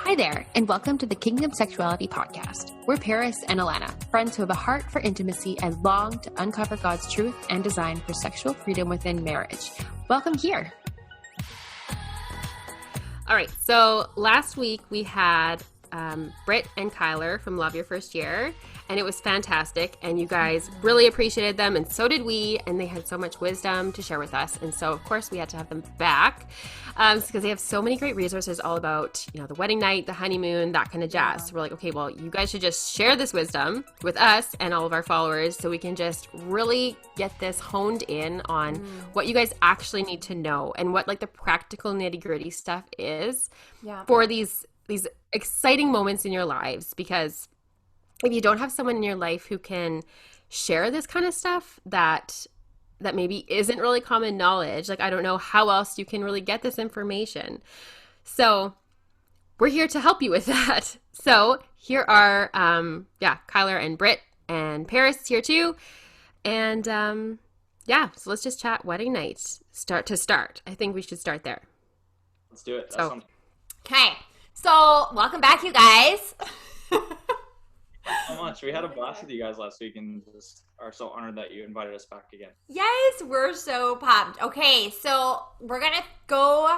Hi there, and welcome to the Kingdom Sexuality podcast. We're Paris and Alana, friends who have a heart for intimacy and long to uncover God's truth and design for sexual freedom within marriage. Welcome here. All right, so last week we had Britt and Kyler from Love Your First Year, and it was fantastic, and you guys really appreciated them, and so did we, and they had so much wisdom to share with us, and so of course we had to have them back because they have so many great resources all about, you know, the wedding night, the honeymoon, that kind of jazz. So we're like, okay, well, you guys should just share this wisdom with us and all of our followers so we can just really get this honed in on what you guys actually need to know and what like the practical nitty-gritty stuff is for these exciting moments in your lives. Because if you don't have someone in your life who can share this kind of stuff that maybe isn't really common knowledge, like I don't know how else you can really get this information. So we're here to help you with that. So here are Kyler and Britt and Paris here too. And so let's just chat wedding night. Start. I think we should start there. Let's do it. Okay. So welcome back, you guys. So much. We had a blast with you guys last week and just are so honored that you invited us back again. Yes, we're so pumped. Okay, so we're going to go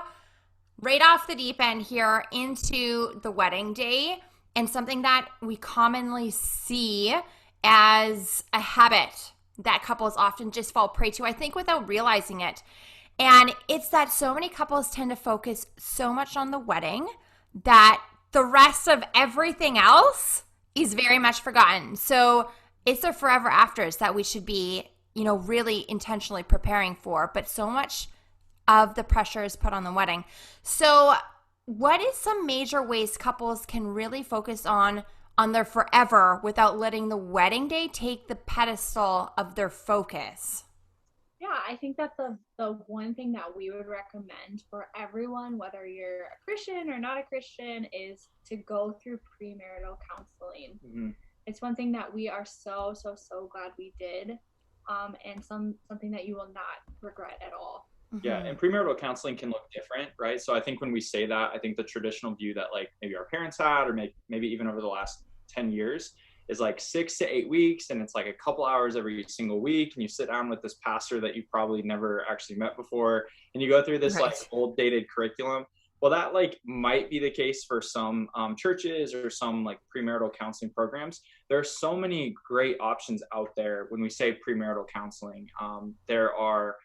right off the deep end here into the wedding day and something that we commonly see as a habit that couples often just fall prey to, I think, without realizing it. And it's that so many couples tend to focus so much on the wedding that the rest of everything else is very much forgotten. So it's the forever afters that we should be, really intentionally preparing for. But so much of the pressure is put on the wedding. So what is some major ways couples can really focus on their forever without letting the wedding day take the pedestal of their focus? Yeah, I think that the one thing that we would recommend for everyone, whether you're a Christian or not a Christian, is to go through premarital counseling. Mm-hmm. It's one thing that we are so glad we did, and something that you will not regret at all. Mm-hmm. Yeah, and premarital counseling can look different, right? So I think when we say that, I think the traditional view that like maybe our parents had, or maybe even over the last 10 years, is like 6 to 8 weeks, and it's like a couple hours every single week, and you sit down with this pastor that you've probably never actually met before, and you go through this like old dated curriculum. Well, that like might be the case for some churches or some like premarital counseling programs. There are so many great options out there when we say premarital counseling. There are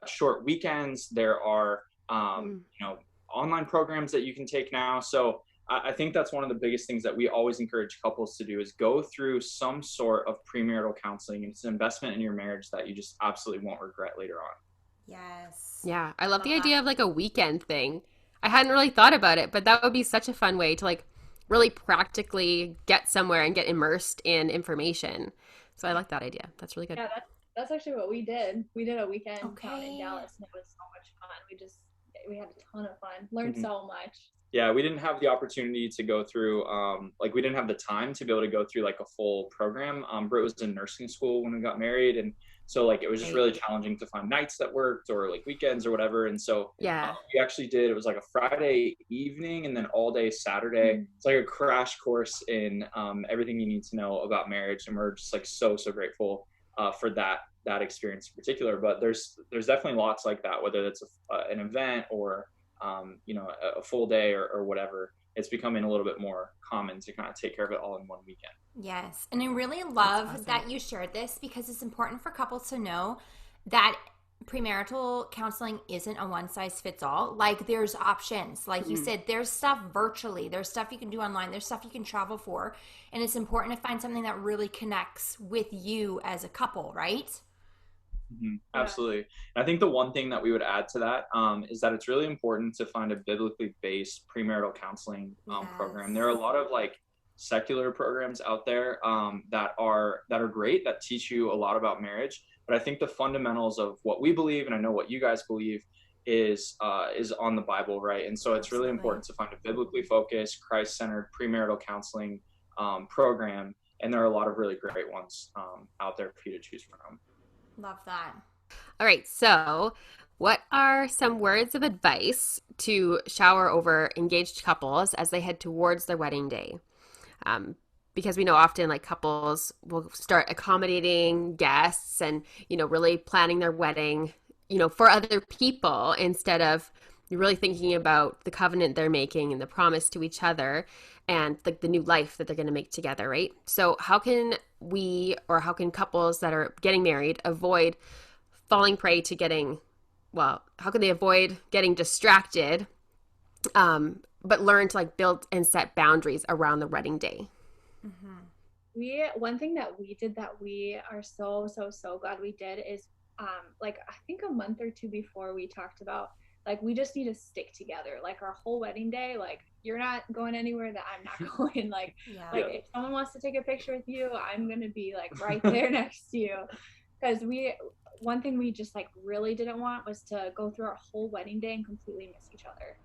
short weekends, there are online programs that you can take now. So I think that's one of the biggest things that we always encourage couples to do is go through some sort of premarital counseling. It's an investment in your marriage that you just absolutely won't regret later on. Yes. Yeah. I love the idea of like a weekend thing. I hadn't really thought about it, but that would be such a fun way to like really practically get somewhere and get immersed in information. So I like that idea. That's really good. Yeah, that's actually what we did. We did a weekend out in Dallas, and it was so much fun. We had a ton of fun. Learned so much. Yeah, we didn't have the opportunity to go through, we didn't have the time to be able to go through like a full program. Britt was in nursing school when we got married. And so like, it was just really challenging to find nights that worked or like weekends or whatever. And so we actually it was like a Friday evening and then all day Saturday. Mm-hmm. It's like a crash course in everything you need to know about marriage. And we're just like so grateful for that experience in particular. But there's definitely lots like that, whether it's an event or a full day or whatever. It's becoming a little bit more common to kind of take care of it all in one weekend. Yes. And I really love that you shared this because it's important for couples to know that premarital counseling isn't a one size fits all. Like there's options. Like you said, there's stuff virtually. There's stuff you can do online. There's stuff you can travel for. And it's important to find something that really connects with you as a couple, right? Mm-hmm. Absolutely. And I think the one thing that we would add to that is that it's really important to find a biblically based premarital counseling program. There are a lot of like secular programs out there that are great, that teach you a lot about marriage. But I think the fundamentals of what we believe, and I know what you guys believe, is on the Bible, right? And so it's really important to find a biblically focused, Christ-centered premarital counseling program. And there are a lot of really great ones out there for you to choose from. Love that. All right. So What are some words of advice to shower over engaged couples as they head towards their wedding day? Because we know often like couples will start accommodating guests and, really planning their wedding, for other people instead of really thinking about the covenant they're making and the promise to each other and the new life that they're going to make together, right? So how can how can couples that are getting married avoid falling prey to how can they avoid getting distracted, but learn to build and set boundaries around the wedding day? One thing that we did that we are so glad we did is I think a month or two before we talked about we just need to stick together our whole wedding day. You're not going anywhere that I'm not going. If someone wants to take a picture with you, I'm gonna be right there next to you, because one thing we just really didn't want was to go through our whole wedding day and completely miss each other.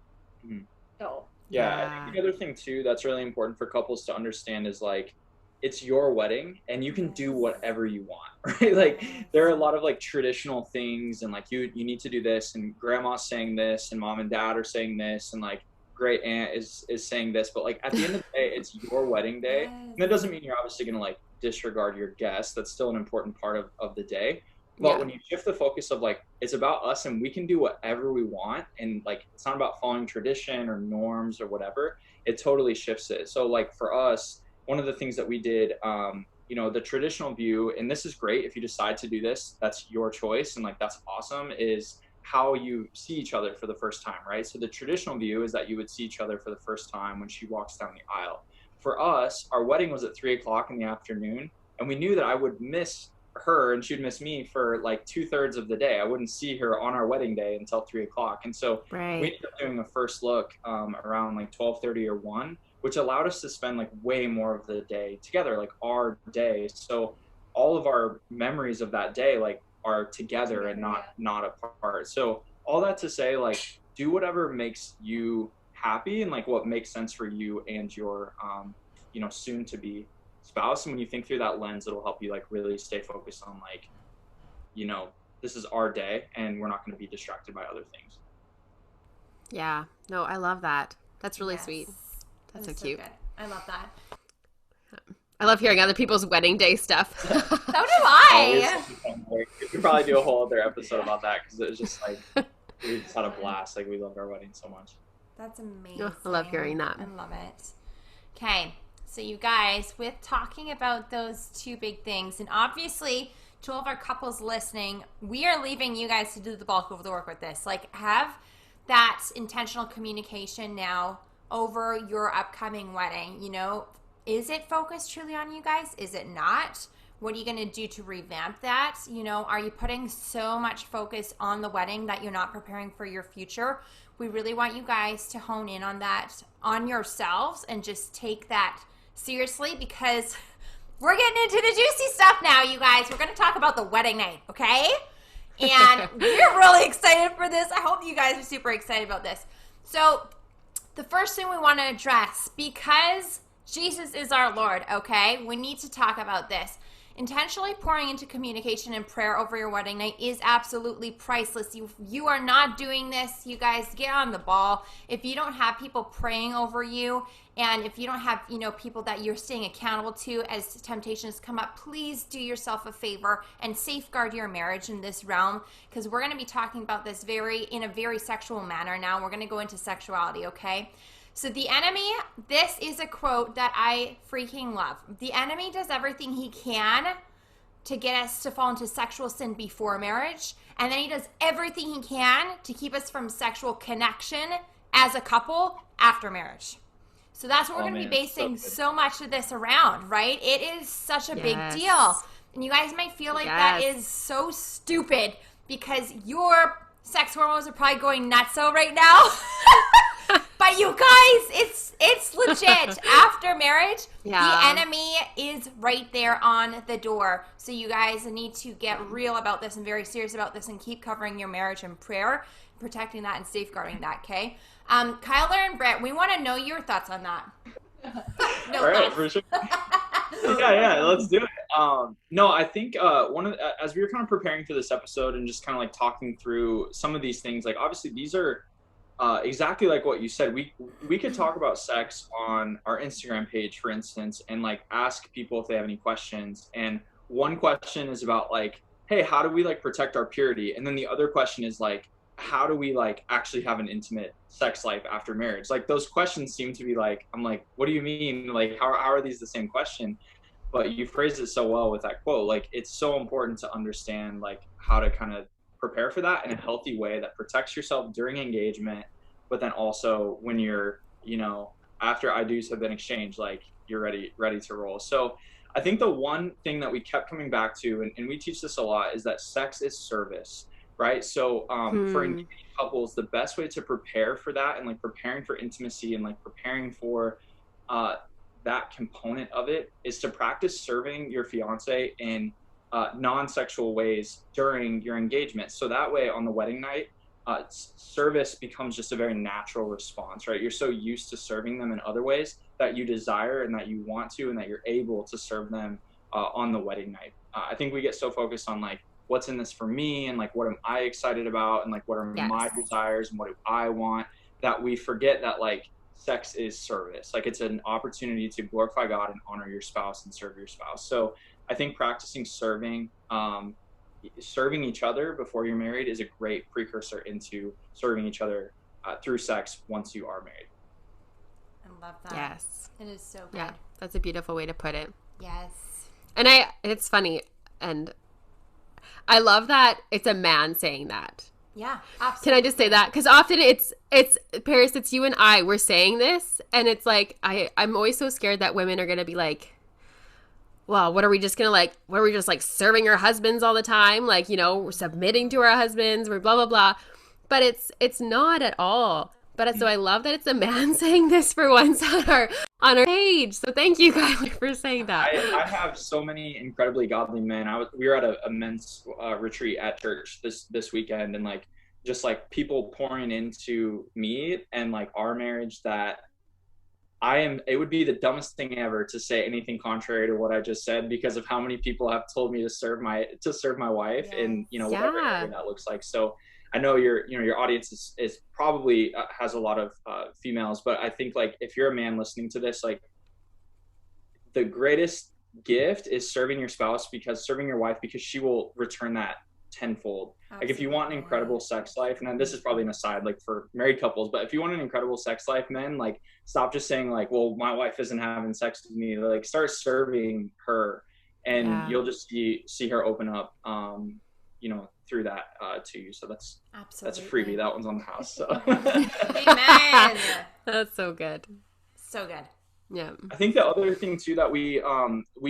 So I think the other thing too that's really important for couples to understand is it's your wedding and you can do whatever you want, right? There are a lot of traditional things and you need to do this, and grandma's saying this and mom and dad are saying this, and great aunt is saying this, but at the end of the day, it's your wedding day. And that doesn't mean you're obviously gonna disregard your guests. That's still an important part of the day. But when you shift the focus of it's about us and we can do whatever we want, and it's not about following tradition or norms or whatever, it totally shifts it. So for us, one of the things that we did, the traditional view, and this is great if you decide to do this, that's your choice, and that's awesome, is how you see each other for the first time, right? So the traditional view is that you would see each other for the first time when she walks down the aisle. For us, our wedding was at 3:00 in the afternoon, and we knew that I would miss her and she'd miss me for 2/3 of the day. I wouldn't see her on our wedding day until 3:00. And so we ended up doing a first look around 12:30 or 1, which allowed us to spend way more of the day together, our day. So all of our memories of that day are together and not apart. So all that to say, do whatever makes you happy and what makes sense for you and your soon to be spouse. And when you think through that lens, it'll help you really stay focused on this is our day and we're not going to be distracted by other things. Yeah, no, I love that. That's really sweet. That's so cute. Good. I love that. I love hearing other people's wedding day stuff. So do I. We could probably do a whole other episode about that, because it was just we just had a blast. We loved our wedding so much. That's amazing. Oh, I love hearing that. I love it. Okay, so you guys, with talking about those two big things, and obviously to all of our couples listening, we are leaving you guys to do the bulk of the work with this. Have that intentional communication now over your upcoming wedding. Is it focused truly on you guys? Is it not? What are you going to do to revamp that? Are you putting so much focus on the wedding that you're not preparing for your future? We really want you guys to hone in on that, on yourselves, and just take that seriously, because we're getting into the juicy stuff now, you guys. We're going to talk about the wedding night, okay? And we're really excited for this. I hope you guys are super excited about this. So the first thing we want to address, because Jesus is our Lord, okay? We need to talk about this. Intentionally pouring into communication and prayer over your wedding night is absolutely priceless. You are not doing this. You guys, get on the ball. If you don't have people praying over you, and if you don't have, people that you're staying accountable to as temptations come up, please do yourself a favor and safeguard your marriage in this realm, because we're going to be talking about this in a very sexual manner now. We're going to go into sexuality, okay? So the enemy, this is a quote that I freaking love. The enemy does everything he can to get us to fall into sexual sin before marriage, and then he does everything he can to keep us from sexual connection as a couple after marriage. So that's what we're going to be basing so much of this around, right? It is such a big deal. And you guys might feel like that is so stupid, because your sex hormones are probably going nutso right now. But you guys, it's legit. After marriage, the enemy is right there on the door. So you guys need to get real about this and very serious about this, and keep covering your marriage in prayer, protecting that and safeguarding that, okay? Kyler and Britt, we want to know your thoughts on that. All right, for sure. Yeah, let's do it. No, I think as we were kind of preparing for this episode and just kind of like talking through some of these things, like obviously these are exactly like what you said. We could talk about sex on our Instagram page, for instance, and like ask people if they have any questions. And one question is about like, hey, how do we like protect our purity? And then the other question is like, how do we like actually have an intimate sex life after marriage? Like those questions seem to be like, I'm like, what do you mean? Like, how are these the same question? But you phrased it so well with that quote. Like, it's so important to understand like how to kind of prepare for that in a healthy way that protects yourself during engagement, but then also when you're, after I do's have been exchanged, like you're ready to roll. So I think the one thing that we kept coming back to, and we teach this a lot, is that sex is service, right? So for engaged couples, the best way to prepare for that and like preparing for intimacy and like preparing for that component of it is to practice serving your fiance in non-sexual ways during your engagement. So that way on the wedding night, service becomes just a very natural response, right? You're so used to serving them in other ways that you desire and that you want to, and that you're able to serve them on the wedding night. I think we get so focused on like, what's in this for me? And like, what am I excited about? And like, what are my desires and what do I want? That we forget that like sex is service. Like it's an opportunity to glorify God and honor your spouse and serve your spouse. So I think practicing serving each other before you're married is a great precursor into serving each other through sex once you are married. I love that. Yes. It is so good. Yeah, that's a beautiful way to put it. Yes. And it's funny, and I love that it's a man saying that. Yeah, absolutely. Can I just say that? Because often it's Paris, it's you and I, we're saying this, and it's like, I'm always so scared that women are going to be like, well, what are we just like serving our husbands all the time? Like, we're submitting to our husbands, we're blah, blah, blah. But it's not at all. But so I love that it's a man saying this for once on our page. So thank you, Kyler, for saying that. I have so many incredibly godly men. We were at a men's retreat at church this weekend, and like just like people pouring into me and like our marriage that it would be the dumbest thing ever to say anything contrary to what I just said, because of how many people have told me to serve my wife, and whatever area that looks like. So I know your audience is probably has a lot of females, but I think like if you're a man listening to this, like the greatest gift is serving your spouse, because serving your wife, because she will return that tenfold. Absolutely. Like if you want an incredible sex life, and then this is probably an aside like for married couples, but if you want an incredible sex life, men, like stop just saying like, well, my wife isn't having sex with me. Like start serving her, and you'll just see her open up through that to you. So that's a freebie. That one's on the house. So Amen. That's so good. So good. Yeah. I think the other thing too that we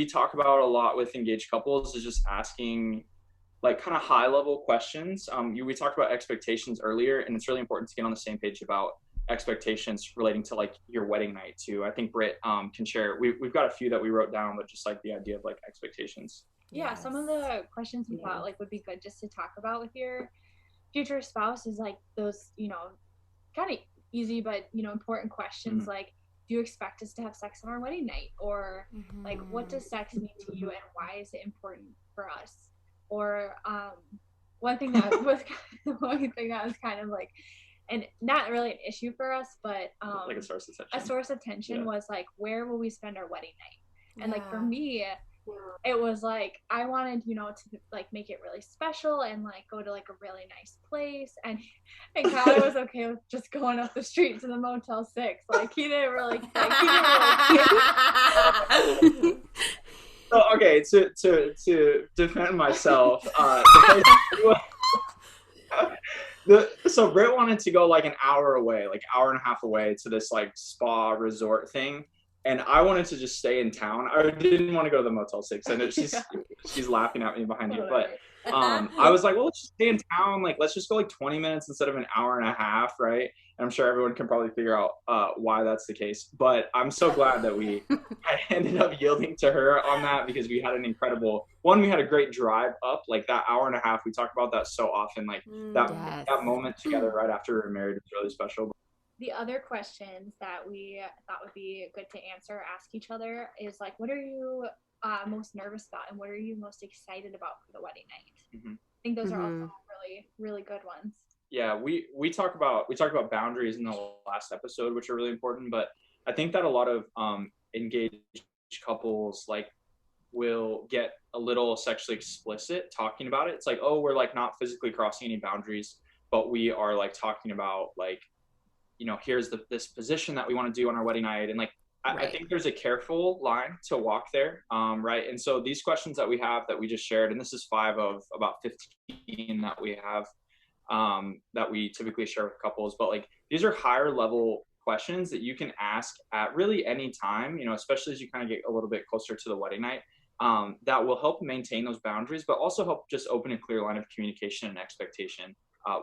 talk about a lot with engaged couples is just asking like kind of high level questions. We talked about expectations earlier, and it's really important to get on the same page about expectations relating to like your wedding night too. I think Britt can share. We've got a few that we wrote down, but just like the idea of like expectations. Yeah, some of the questions we thought like would be good just to talk about with your future spouse is like those, kind of easy but important questions like, do you expect us to have sex on our wedding night? Or like, what does sex mean to you and why is it important for us? Or one thing that was kind of like, and not really an issue for us, but like a source of tension. Was like, where will we spend our wedding night? And like for me, it was like I wanted to like make it really special and like go to like a really nice place, and Kyle was okay with just going up the street to the Motel 6. Like he didn't really So okay, to defend myself, so Britt wanted to go like an hour away, like hour and a half away, to this like spa resort thing. And I wanted to just stay in town. I didn't want to go to the Motel 6. I know she's laughing at me behind you, but I was like, well, let's just stay in town. Like, let's just go like 20 minutes instead of an hour and a half, right? And I'm sure everyone can probably figure out why that's the case. But I'm so glad that I ended up yielding to her on that, because we had an incredible one. We had a great drive up, like that hour and a half. We talk about that so often, like that moment together right after we were married was really special. the other questions that we thought would be good to ask each other is like, what are you most nervous about, and what are you most excited about for the wedding night? I think those are also really, really good ones. Yeah, we talked about boundaries in the last episode, which are really important. But I think that a lot of engaged couples like will get a little sexually explicit talking about it. It's like, oh, we're like not physically crossing any boundaries, but we are like talking about like, here's this position that we want to do on our wedding night, and like I think there's a careful line to walk there, right? And so these questions that we have that we just shared, and this is 5 of about 15 that we have, that we typically share with couples, but like these are higher level questions that you can ask at really any time, especially as you kind of get a little bit closer to the wedding night, that will help maintain those boundaries, but also help just open a clear line of communication and expectation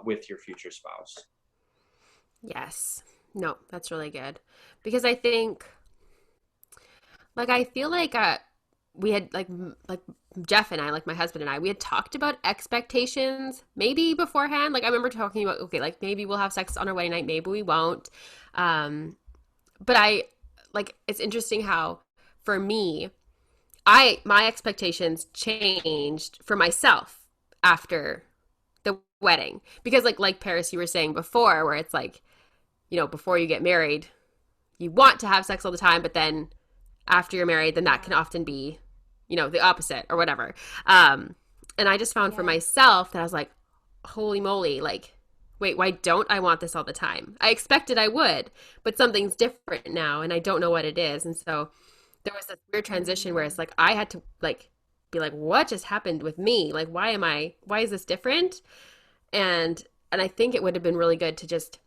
with your future spouse. Yes. No, that's really good. Because I think, like, I feel like we had, like Jeff and I, like my husband and I, we had talked about expectations maybe beforehand. Like, I remember talking about, okay, like, maybe we'll have sex on our wedding night, maybe we won't. But it's interesting how, for me, my expectations changed for myself after the wedding. Because, like Paris, you were saying before, where it's like, before you get married, you want to have sex all the time, but then after you're married, then that can often be, the opposite or whatever. And I just found for myself that I was like, holy moly, like, wait, why don't I want this all the time? I expected I would, but something's different now and I don't know what it is. And so there was this weird transition where it's like, I had to like be like, what just happened with me? Like, why is this different? And I think it would have been really good to just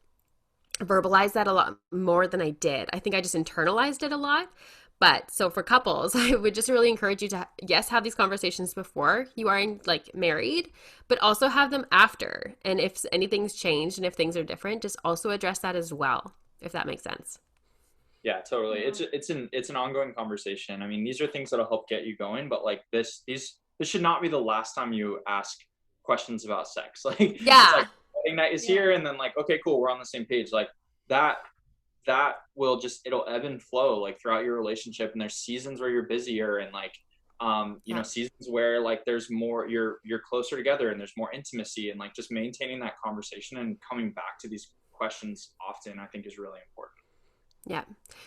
verbalize that a lot more than I did. I think I just internalized it a lot. But so for couples, I would just really encourage you to, yes, have these conversations before you are married, but also have them after. And if anything's changed and if things are different, just also address that as well, if that makes sense. Yeah, totally. It's an ongoing conversation. I mean, these are things that'll help get you going, but like this should not be the last time you ask questions about sex. Like, it's like wedding night is here, and then like, okay, cool, we're on the same page. Like that will just, it'll ebb and flow like throughout your relationship, and there's seasons where you're busier, and like seasons where like there's more, you're closer together and there's more intimacy, and like just maintaining that conversation and coming back to these questions often, I think, is really important. Yeah.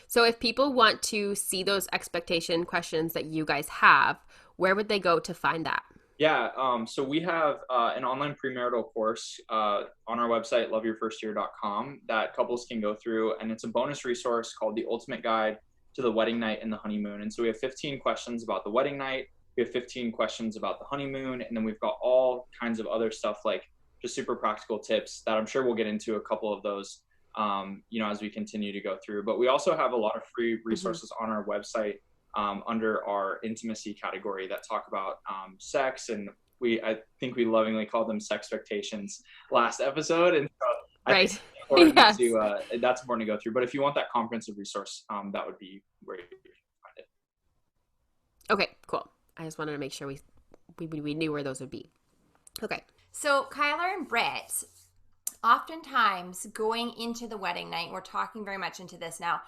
So if people want to see those expectation questions that you guys have, where would they go to find that? Yeah, so we have an online premarital course on our website, loveyourfirstyear.com, that couples can go through, and it's a bonus resource called The Ultimate Guide to the Wedding Night and the Honeymoon. And so we have 15 questions about the wedding night, we have 15 questions about the honeymoon, and then we've got all kinds of other stuff, like just super practical tips that I'm sure we'll get into a couple of those, as we continue to go through. But we also have a lot of free resources on our website under our intimacy category that talk about sex, and I think we lovingly called them sex expectations last episode, and so I think that's important to go through. But if you want that comprehensive resource, that would be where you find it. Okay, cool. I just wanted to make sure we knew where those would be. Okay. So Kyler and Britt, oftentimes going into the wedding night, we're talking very much into this now.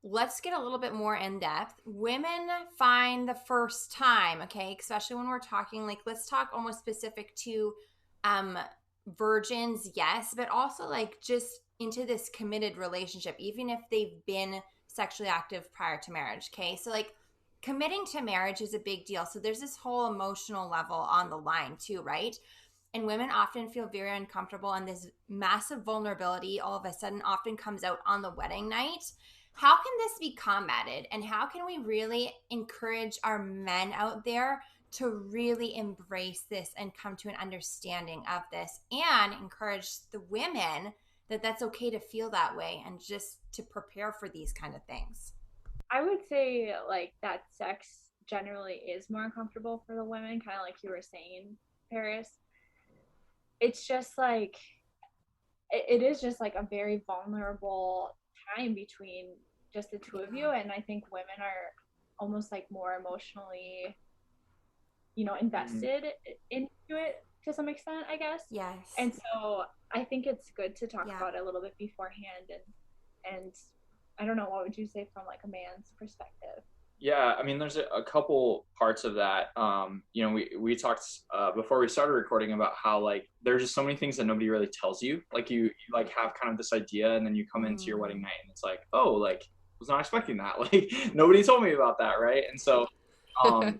Let's get a little bit more in depth. Women find the first time, okay, especially when we're talking, like, let's talk almost specific to virgins, yes, but also like just into this committed relationship, even if they've been sexually active prior to marriage, okay? So like committing to marriage is a big deal. So there's this whole emotional level on the line too, right? And women often feel very uncomfortable, and this massive vulnerability all of a sudden often comes out on the wedding night. How can this be combated, and how can we really encourage our men out there to really embrace this and come to an understanding of this, and encourage the women that that's okay to feel that way and just to prepare for these kind of things? I would say like that sex generally is more uncomfortable for the women, kind of like you were saying, Paris. It's just like, it is just like a very vulnerable time between just the two of you, and I think women are almost like more emotionally invested into it to some extent, I guess. Yes. And so I think it's good to talk about it a little bit beforehand, and And I don't know, what would you say from like a man's perspective? Yeah, I mean, there's a couple parts of that. You know, we talked before we started recording about how like there's just so many things that nobody really tells you. Like you like have kind of this idea, and then I into your wedding night, and it's like, oh, like was not expecting that. Like nobody told me about that, right? And so,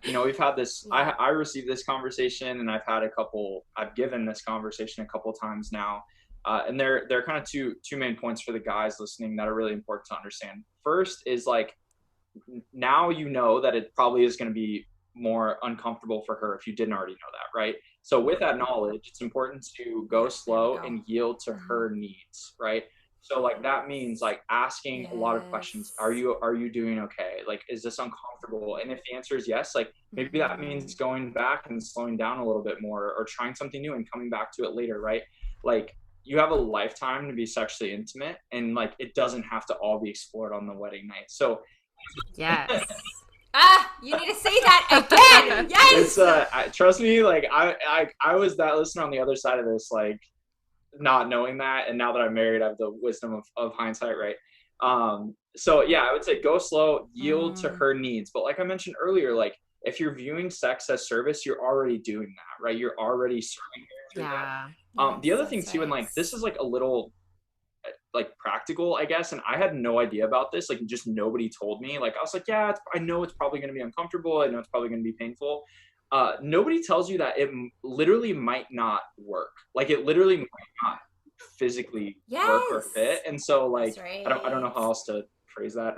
you know, we've had this. I received this conversation, and I've given this conversation a couple times now. And there are kind of two main points for the guys listening that are really important to understand. First is like, now you know that it probably is going to be more uncomfortable for her if you didn't already know that, right? So with that knowledge, it's important to go slow and yield to her needs, right? So like that means like asking a lot of questions. Are you doing okay? Like, is this uncomfortable? And if the answer is yes, like maybe that means going back and slowing down a little bit more, or trying something new and coming back to it later, right? Like you have a lifetime to be sexually intimate, and like it doesn't have to all be explored on the wedding night. So yes. You need to say that again. Yes. It's trust me, like I was that listener on the other side of this, like not knowing that, and now that I'm married, I have the wisdom of hindsight, right? So yeah, I would say go slow, yield to her needs. But like I mentioned earlier, like if you're viewing sex as service, you're already doing that, right? You're already serving her through that. The other thing too, and like this is like a little like practical, I guess, and I had no idea about this, like just nobody told me. Like I was like, yeah, I know it's probably going to be uncomfortable, I know it's probably going to be painful. Nobody tells you that it literally might not work. Like it literally might not physically work or fit. And so like I don't know how else to phrase that.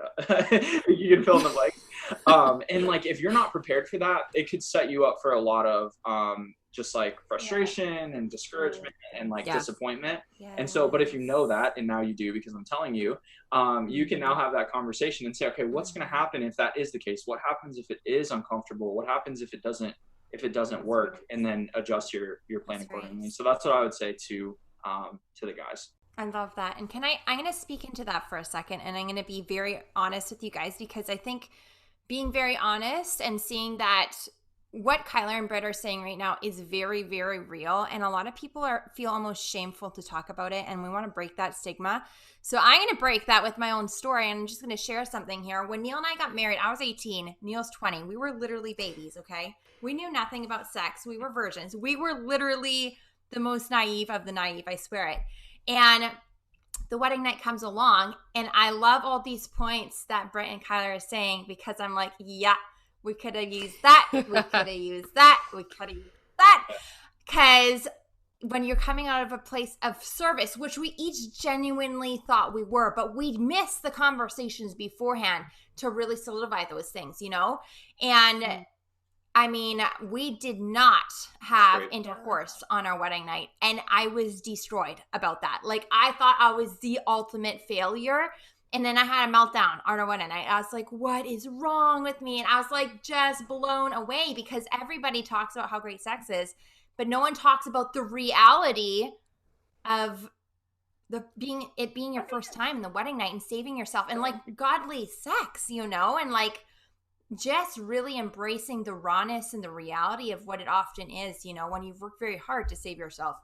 You can fill in the blank. And like if you're not prepared for that, it could set you up for a lot of just like frustration and discouragement and like disappointment. And so, but if you know that, and now you do because I'm telling you, you can now have that conversation and say, okay, what's going to happen if that is the case? What happens if it is uncomfortable? What happens if it doesn't work? And then adjust your plan accordingly. So that's what I would say to the guys. I love that. And I'm going to speak into that for a second, and I'm going to be very honest with you guys, because I think being very honest and seeing that what Kyler and Britt are saying right now is very, very real. And a lot of people feel almost shameful to talk about it. And we want to break that stigma. So I'm going to break that with my own story. And I'm just going to share something here. When Neil and I got married, I was 18. Neil's 20. We were literally babies, okay? We knew nothing about sex. We were virgins. We were literally the most naive of the naive, I swear it. And the wedding night comes along. And I love all these points that Britt and Kyler are saying, because I'm like, yeah, we could have used that. We could have used that. We could have used that. Because when you're coming out of a place of service, which we each genuinely thought we were, but we'd missed the conversations beforehand to really solidify those things, you know? And I mean, we did not have intercourse on our wedding night. And I was destroyed about that. Like, I thought I was the ultimate failure. And then I had a meltdown on our wedding night. I was like, what is wrong with me? And I was like, just blown away, because everybody talks about how great sex is, but no one talks about the reality of being your first time in the wedding night and saving yourself and like godly sex, you know, and like just really embracing the rawness and the reality of what it often is, you know, when you've worked very hard to save yourself.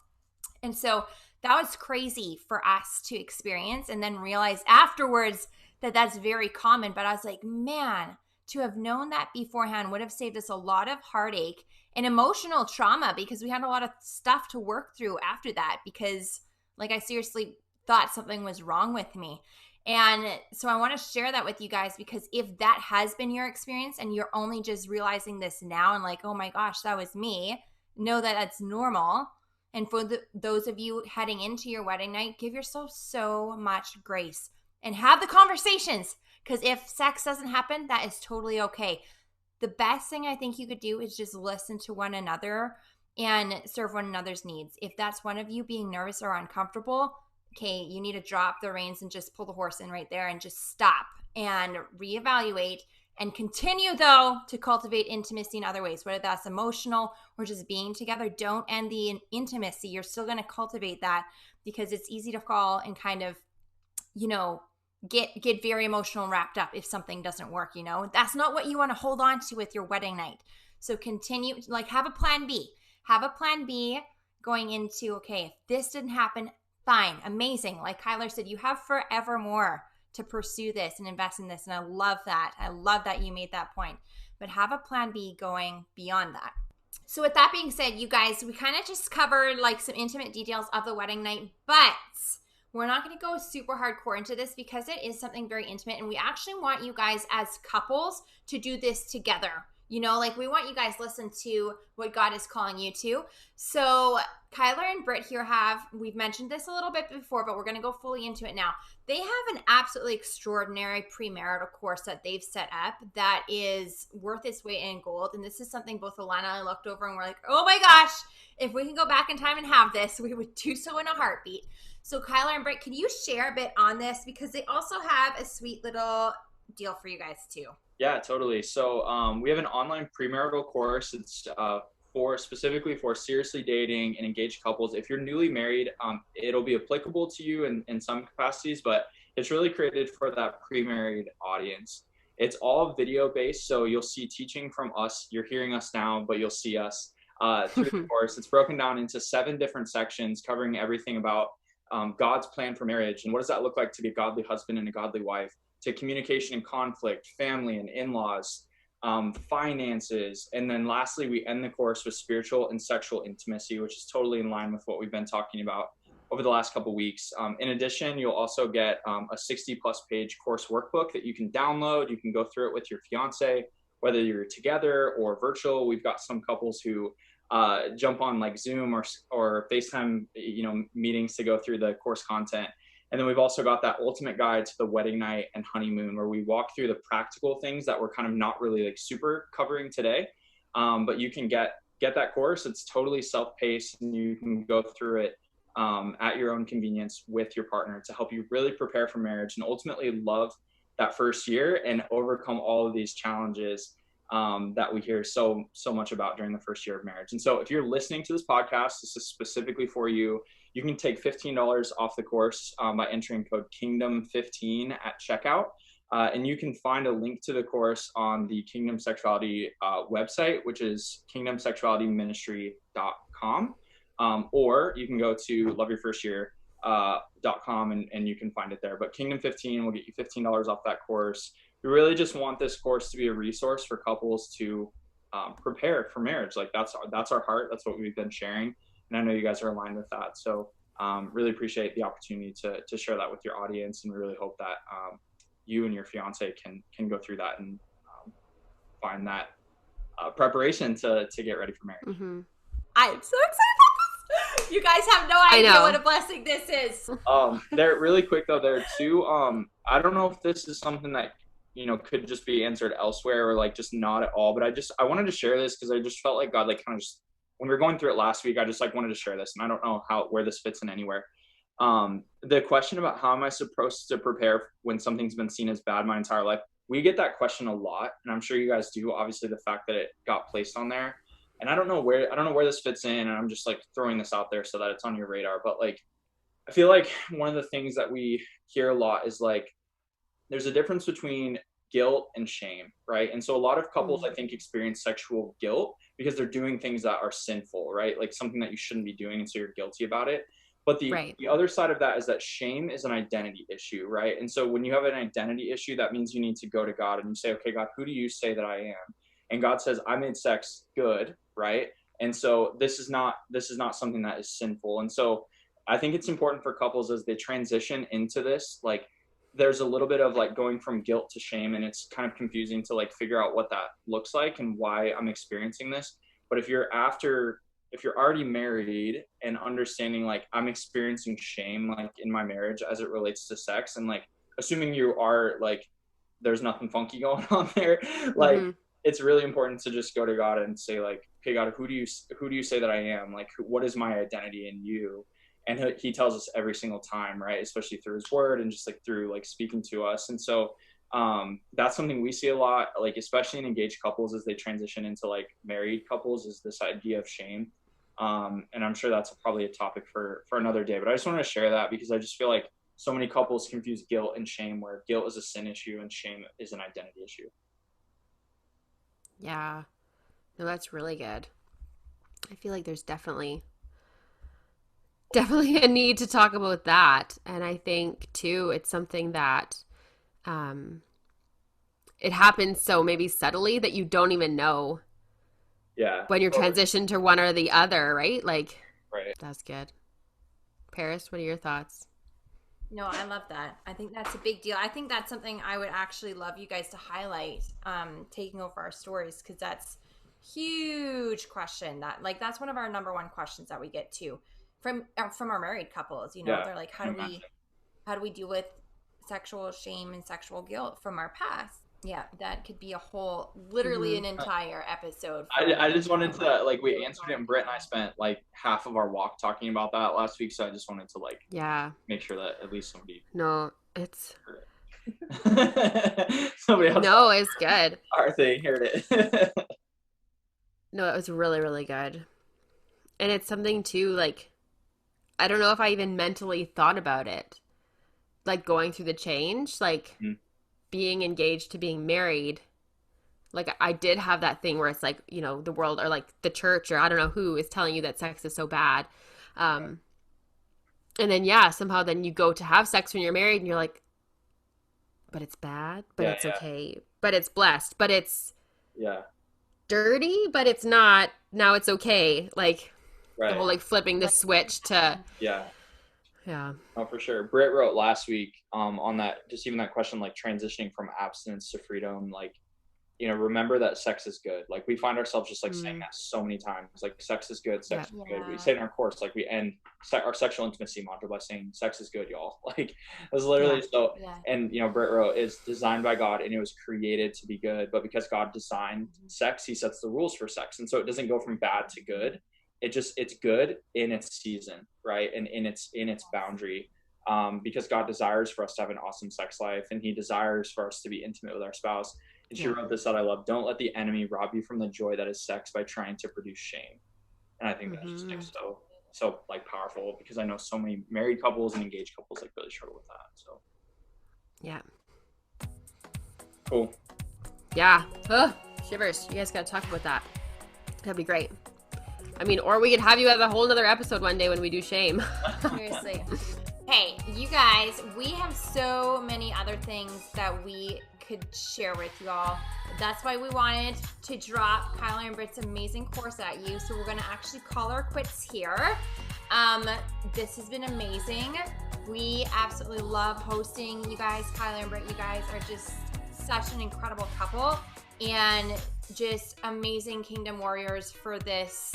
And so that was crazy for us to experience, and then realize afterwards that that's very common. But I was like, man, to have known that beforehand would have saved us a lot of heartache and emotional trauma, because we had a lot of stuff to work through after that, because like I seriously thought something was wrong with me. And so I want to share that with you guys, because if that has been your experience and you're only just realizing this now and like, oh my gosh, that was me, know that that's normal. And for those of you heading into your wedding night, give yourself so much grace and have the conversations, because if sex doesn't happen, that is totally okay. The best thing I think you could do is just listen to one another and serve one another's needs. If that's one of you being nervous or uncomfortable, okay, you need to drop the reins and just pull the horse in right there and just stop and reevaluate. And continue, though, to cultivate intimacy in other ways, whether that's emotional or just being together. Don't end the intimacy. You're still going to cultivate that, because it's easy to fall and kind of, you know, get very emotional and wrapped up if something doesn't work, you know. That's not what you want to hold on to with your wedding night. So continue, like have a plan B. Have a plan B going into, okay, if this didn't happen, fine, amazing. Like Kyler said, you have forevermore to pursue this and invest in this. And I love that. I love that you made that point. But have a plan B going beyond that. So with that being said, you guys, we kind of just covered like some intimate details of the wedding night, but we're not going to go super hardcore into this because it is something very intimate. And we actually want you guys as couples to do this together. You know, like we want you guys to listen to what God is calling you to. So Kyler and Britt here we've mentioned this a little bit before, but we're going to go fully into it now. They have an absolutely extraordinary premarital course that they've set up that is worth its weight in gold. And this is something both Alana and I looked over and we're like, oh my gosh, if we can go back in time and have this, we would do so in a heartbeat. So Kyler and Britt, can you share a bit on this? Because they also have a sweet little deal for you guys too. Yeah, totally. So we have an online premarital course. It's specifically for seriously dating and engaged couples. If you're newly married, it'll be applicable to you in some capacities, but it's really created for that pre-married audience. It's all video based, so you'll see teaching from us. You're hearing us now, but you'll see us through the course. It's broken down into 7 different sections covering everything about God's plan for marriage and what does that look like to be a godly husband and a godly wife, to communication and conflict, family and in-laws, finances. And then lastly, we end the course with spiritual and sexual intimacy, which is totally in line with what we've been talking about over the last couple of weeks. In addition, you'll also get a 60+ page course workbook that you can download. You can go through it with your fiancé, whether you're together or virtual. We've got some couples who jump on like Zoom or FaceTime, meetings to go through the course content. And then we've also got that ultimate guide to the wedding night and honeymoon, where we walk through the practical things that we're kind of not really like super covering today. But you can get that course. It's totally self-paced and you can go through it at your own convenience with your partner to help you really prepare for marriage and ultimately love that first year and overcome all of these challenges that we hear so much about during the first year of marriage. And so if you're listening to this podcast, this is specifically for you. You can take $15 off the course by entering code Kingdom15 at checkout. And you can find a link to the course on the Kingdom Sexuality website, which is kingdomsexualityministry.com. Or you can go to loveyourfirstyear.com and you can find it there. But Kingdom 15 will get you $15 off that course. We really just want this course to be a resource for couples to prepare for marriage. Like that's our heart. That's what we've been sharing. And I know you guys are aligned with that. So really appreciate the opportunity to share that with your audience. And we really hope that you and your fiance can go through that and find that preparation to get ready for marriage. Mm-hmm. I'm so excited about this. You guys have no idea what a blessing this is. They're really quick though. There are 2, I don't know if this is something that, could just be answered elsewhere or like just not at all, but I wanted to share this because I just felt like God like kind of just, when we were going through it last week, I just like wanted to share this and I don't know where this fits in anywhere. The question about how am I supposed to prepare when something's been seen as bad my entire life, we get that question a lot, and I'm sure you guys do. Obviously, the fact that it got placed on there, and I don't know where this fits in, and I'm just like throwing this out there so that it's on your radar. But like, I feel like one of the things that we hear a lot is like, there's a difference between guilt and shame, right? And so a lot of couples, I think, experience sexual guilt because they're doing things that are sinful, right? Like something that you shouldn't be doing, and so you're guilty about it. But the other side of that is that shame is an identity issue, right? And so when you have an identity issue, that means you need to go to God and you say, okay, God, who do you say that I am? And God says, I made sex good, right? And so this is not something that is sinful. And so I think it's important for couples as they transition into this, like there's a little bit of like going from guilt to shame, and it's kind of confusing to like figure out what that looks like and why I'm experiencing this. But if you're already married and understanding like I'm experiencing shame like in my marriage as it relates to sex, and like assuming you are like there's nothing funky going on there, like it's really important to just go to God and say like, okay, God, who do you say that I am? Like, what is my identity in you? And he tells us every single time, right? Especially through his word and just like through like speaking to us. And so that's something we see a lot, like especially in engaged couples as they transition into like married couples, is this idea of shame. And I'm sure that's probably a topic for another day, but I just wanted to share that because I just feel like so many couples confuse guilt and shame, where guilt is a sin issue and shame is an identity issue. Yeah, no, that's really good. I feel like there's definitely a need to talk about that. And I think too, it's something that it happens so maybe subtly that you don't even know when you're transitioned to one or the other, right? Like, right. That's good. Paris, what are your thoughts? No, I love that. I think that's a big deal. I think that's something I would actually love you guys to highlight, taking over our stories, because that's huge question. That's one of our number one questions that we get too from our married couples. You know, they're like, how do we deal with sexual shame and sexual guilt from our past? Yeah, that could be a whole, literally an entire episode. I just wanted to, like, we answered it, and Britt and I spent like half of our walk talking about that last week, so I just wanted to make sure that at least somebody. No, it's somebody else. No, it's good. Our thing heard it. No, it was really, really good, and it's something too. Like, I don't know if I even mentally thought about it, like going through the change, like. Being engaged to being married, like I did have that thing where it's like, you know, the world or like the church or I don't know who is telling you that sex is so bad. And then, somehow then you go to have sex when you're married and you're like, but it's bad, but it's okay, but it's blessed, but it's dirty, but it's not, now it's okay. Like the whole like flipping the switch to. Yeah. Oh, for sure. Britt wrote last week on that, just even that question, like transitioning from abstinence to freedom, like, you know, remember that sex is good. Like we find ourselves just like saying that so many times, like sex is good, sex is good. We say in our course, like we end our sexual intimacy module by saying sex is good, y'all. Like it's literally and, you know, Britt wrote, it's designed by God and it was created to be good. But because God designed sex, he sets the rules for sex. And so it doesn't go from bad to good. It's good in its season, right? And in its boundary, because God desires for us to have an awesome sex life, and he desires for us to be intimate with our spouse. And she wrote this that I love: don't let the enemy rob you from the joy that is sex by trying to produce shame. And I think that's just like so like powerful, because I know so many married couples and engaged couples like really struggle with that. So cool. Shivers. You guys gotta talk about that. That'd be great. I mean, or we could have you at a whole nother episode one day when we do shame. Seriously. Hey, you guys, we have so many other things that we could share with you all. That's why we wanted to drop Kyler and Britt's amazing course at you. So we're going to actually call our quits here. This has been amazing. We absolutely love hosting you guys. Kyler and Britt, you guys are just such an incredible couple and just amazing kingdom warriors for this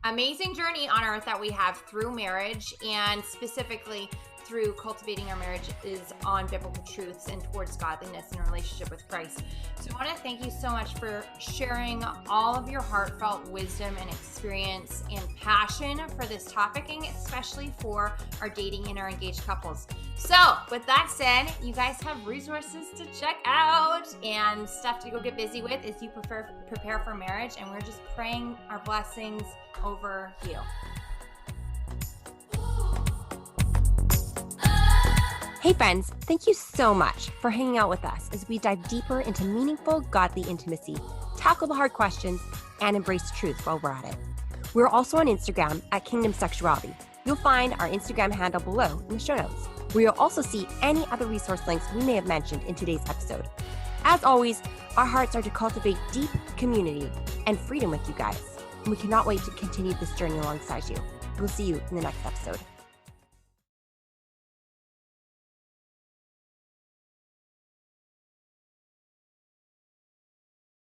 amazing journey on earth that we have through marriage, and specifically through cultivating our marriage is on biblical truths and towards godliness and relationship with Christ. So I want to thank you so much for sharing all of your heartfelt wisdom and experience and passion for this topic, and especially for our dating and our engaged couples. So with that said, you guys have resources to check out and stuff to go get busy with as you prepare for marriage, and we're just praying our blessings over you. Hey friends, thank you so much for hanging out with us as we dive deeper into meaningful, godly intimacy, tackle the hard questions, and embrace truth while we're at it. We're also on Instagram at Kingdom Sexuality. You'll find our Instagram handle below in the show notes, where you'll also see any other resource links we may have mentioned in today's episode. As always, our hearts are to cultivate deep community and freedom with you guys, and we cannot wait to continue this journey alongside you. We'll see you in the next episode.